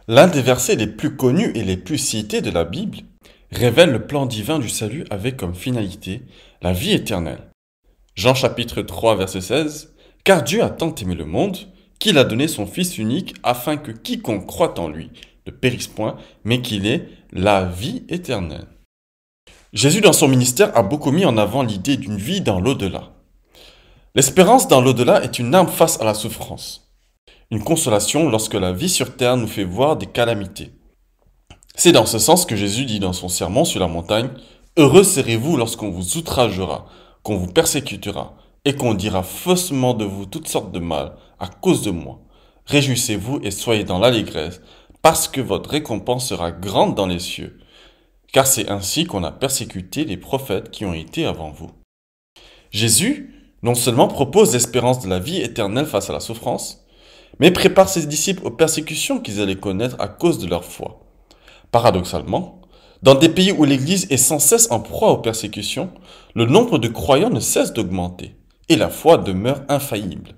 L'un des versets les plus connus et les plus cités de la Bible révèle le plan divin du salut avec comme finalité la vie éternelle. Jean chapitre 3 verset 16. Car Dieu a tant aimé le monde qu'il a donné son Fils unique afin que quiconque croit en lui ne périsse point, mais qu'il ait la vie éternelle. Jésus dans son ministère a beaucoup mis en avant l'idée d'une vie dans l'au-delà. L'espérance dans l'au-delà est une arme face à la souffrance, une consolation lorsque la vie sur terre nous fait voir des calamités. C'est dans ce sens que Jésus dit dans son sermon sur la montagne, Heureux serez-vous lorsqu'on vous outragera, qu'on vous persécutera, et qu'on dira faussement de vous toutes sortes de mal à cause de moi. Réjouissez-vous et soyez dans l'allégresse, parce que votre récompense sera grande dans les cieux. Car c'est ainsi qu'on a persécuté les prophètes qui ont été avant vous. Jésus non seulement propose l'espérance de la vie éternelle face à la souffrance, mais prépare ses disciples aux persécutions qu'ils allaient connaître à cause de leur foi. Paradoxalement, dans des pays où l'Église est sans cesse en proie aux persécutions, le nombre de croyants ne cesse d'augmenter et la foi demeure infaillible.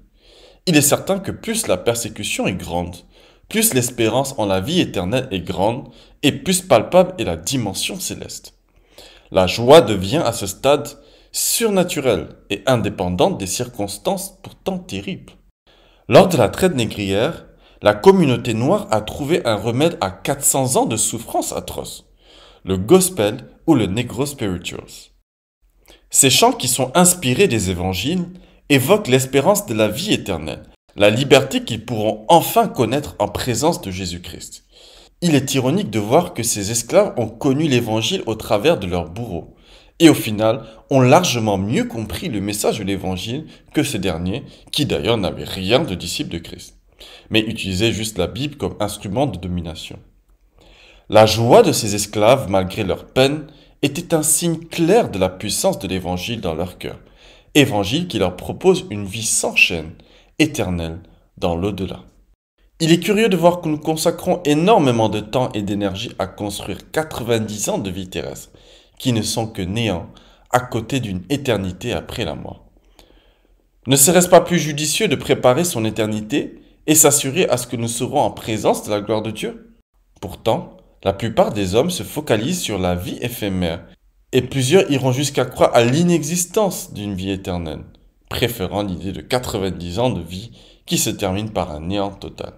Il est certain que plus la persécution est grande, plus l'espérance en la vie éternelle est grande et plus palpable est la dimension céleste. La joie devient à ce stade surnaturelle et indépendante des circonstances pourtant terribles. Lors de la traite négrière, la communauté noire a trouvé un remède à 400 ans de souffrances atroces, le gospel ou le negro spirituals. Ces chants qui sont inspirés des évangiles évoquent l'espérance de la vie éternelle, la liberté qu'ils pourront enfin connaître en présence de Jésus-Christ. Il est ironique de voir que ces esclaves ont connu l'évangile au travers de leurs bourreaux, et au final ont largement mieux compris le message de l'évangile que ces derniers, qui d'ailleurs n'avaient rien de disciples de Christ, mais utilisaient juste la Bible comme instrument de domination. La joie de ces esclaves, malgré leur peine, était un signe clair de la puissance de l'évangile dans leur cœur, évangile qui leur propose une vie sans chaîne, éternelle, dans l'au-delà. Il est curieux de voir que nous consacrons énormément de temps et d'énergie à construire 90 ans de vie terrestre, qui ne sont que néant à côté d'une éternité après la mort. Ne serait-ce pas plus judicieux de préparer son éternité et s'assurer à ce que nous serons en présence de la gloire de Dieu? Pourtant, la plupart des hommes se focalisent sur la vie éphémère et plusieurs iront jusqu'à croire à l'inexistence d'une vie éternelle, préférant l'idée de 90 ans de vie qui se termine par un néant total.